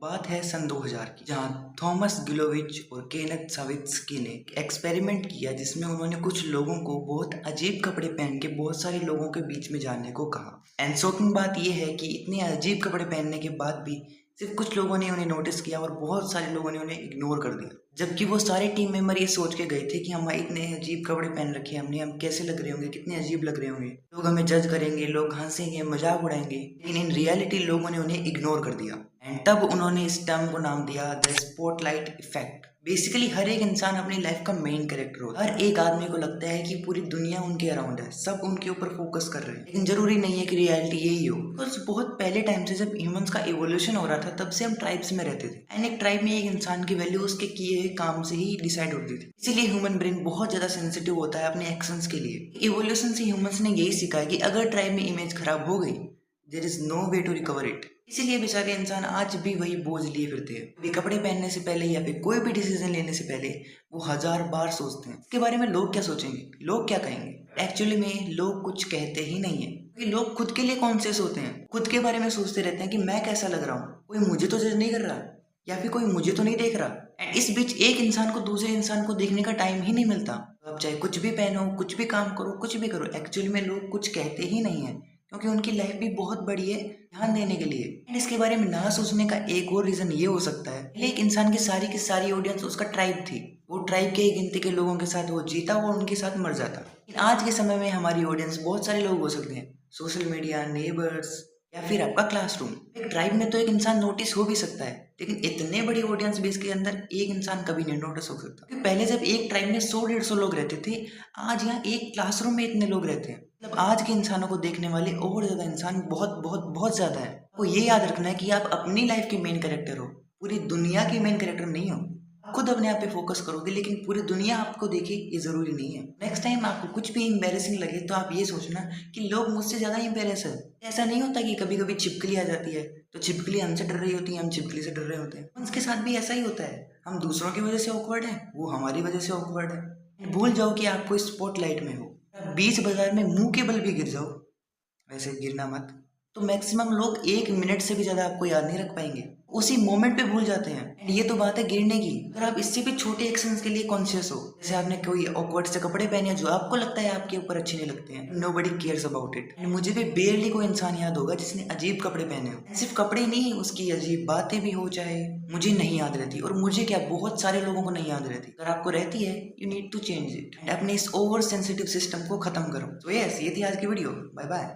बात है सन 2000 की, जहां थॉमस गिलोविच और केनेथ सावित्स्की ने एक एक्सपेरिमेंट किया जिसमें उन्होंने कुछ लोगों को बहुत अजीब कपड़े पहन के बहुत सारे लोगों के बीच में जाने को कहा। एंड शॉकिंग बात यह है कि इतने अजीब कपड़े पहनने के बाद भी सिर्फ कुछ लोगों ने उन्हें नोटिस किया और बहुत सारे लोगों ने उन्हें इग्नोर कर दिया। जबकि वो सारे टीम मेंबर ये सोच के गए थे कि हम इतने अजीब कपड़े पहन रखे हैं हमने, हम कैसे लग रहे होंगे, कितने अजीब लग रहे होंगे, लोग हमें जज करेंगे, लोग हंसेंगे, मजाक उड़ाएंगे। लेकिन इन रियलिटी लोगों ने उन्हें इग्नोर कर दिया। एंड तब उन्होंने इस टर्म को नाम दिया द स्पॉटलाइट इफेक्ट। बेसिकली हर एक इंसान अपनी लाइफ का मेन कैरेक्टर होता है। हर एक आदमी को लगता है कि पूरी दुनिया उनके अराउंड है, सब उनके ऊपर फोकस कर रहे हैं, लेकिन जरूरी नहीं है कि रियलिटी यही हो। बिकॉज बहुत पहले टाइम से जब ह्यूमंस का इवोल्यूशन हो रहा था तब से हम ट्राइब्स में रहते थे। एंड एक ट्राइब में एक इंसान की वैल्यू उसके किए हुए काम से ही डिसाइड होती थी। इसीलिए ह्यूमन ब्रेन बहुत ज्यादा सेंसिटिव होता है अपने एक्शंस के लिए। इवोल्यूशन से ह्यूमंस ने यही सीखा है कि अगर ट्राइब में इमेज खराब हो गई, there is no way to recover it. इसीलिए बेचारे इंसान आज भी वही बोझ लिए फिरते हैं। भी कपड़े पहनने से पहले या फिर कोई भी डिसीजन लेने से पहले वो 1000 बार सोचते हैं इसके बारे में लोग क्या सोचेंगे, लोग क्या कहेंगे। एक्चुअली में लोग कुछ कहते ही नहीं है, क्योंकि लोग खुद के लिए कॉन्शियस होते हैं, खुद के बारे में सोचते रहते हैं कि मैं कैसा लग रहा हूँ, कोई मुझे तो जज नहीं कर रहा या फिर कोई मुझे तो नहीं देख रहा। एंड इस बीच एक इंसान को दूसरे इंसान को देखने का टाइम ही नहीं मिलता। आप चाहे कुछ भी पहनो, कुछ भी काम करो, कुछ भी करो, एक्चुअली में लोग कुछ कहते ही नहीं है, क्योंकि उनकी लाइफ भी बहुत बड़ी है ध्यान देने के लिए। एंड इसके बारे में ना सोचने का एक और रीजन ये हो सकता है, पहले एक इंसान की सारी ऑडियंस उसका ट्राइब थी। वो ट्राइब के ही गिनती के लोगों के साथ वो जीता, वो उनके साथ मर जाता। लेकिन आज के समय में हमारी ऑडियंस बहुत सारे लोग हो सकते हैं, सोशल मीडिया, नेबर्स या फिर आपका क्लासरूम। एक ट्राइब में तो एक इंसान नोटिस हो भी सकता है, लेकिन इतने बड़ी ऑडियंस बेस के अंदर एक इंसान कभी नहीं नोटिस हो सकता। क्योंकि पहले जब एक ट्राइब में 100-150 लोग रहते थे, आज यहाँ एक क्लासरूम में इतने लोग रहते हैं। मतलब आज के इंसानों को देखने वाले और ज्यादा इंसान बहुत बहुत बहुत ज्यादा है। आपको ये याद रखना है कि आप अपनी लाइफ के मेन कैरेक्टर हो, पूरी दुनिया के मेन कैरेक्टर नहीं हो। आप खुद अपने आप पे फोकस करोगे, लेकिन पूरी दुनिया आपको देखे ये जरूरी नहीं है। नेक्स्ट टाइम आपको कुछ भी एम्बेरसिंग लगे तो आप ये सोचना कि लोग मुझसे ज्यादा एम्बेरस है। ऐसा नहीं होता कि कभी कभी छिपकली आ जाती है तो छिपकली हमसे डर रही होती है, हम छिपकली से डर रहे होते हैं। उसके साथ भी ऐसा ही होता है, हम दूसरों की वजह से ऑकवर्ड है, वो हमारी वजह से ऑकवर्ड है। भूल जाओ कि आप कोई स्पॉटलाइट में हो। बीच बाजार में मुंह के बल भी गिर जाओ, वैसे गिरना मत, तो मैक्सिमम लोग 1 मिनट से भी ज्यादा आपको याद नहीं रख पाएंगे, उसी मोमेंट पे भूल जाते हैं। एंड ये तो बात है गिरने की। अगर आप इससे भी छोटे एक्शंस के लिए कॉन्शियस हो, जैसे आपने कोई ऑकवर्ड से कपड़े पहने जो आपको लगता है आपके ऊपर अच्छे नहीं लगते हैं, nobody cares about it. And मुझे भी बेयरली कोई इंसान याद होगा जिसने अजीब कपड़े पहने हो। सिर्फ कपड़े नहीं, उसकी अजीब बातें भी हो, चाहे मुझे नहीं याद रहती, और मुझे क्या बहुत सारे लोगों को नहीं याद रहती। अगर आपको रहती है, you need to change it and अपने इस ओवर सेंसिटिव सिस्टम को खत्म करो। तो यस, ये थी आज की वीडियो। Bye bye.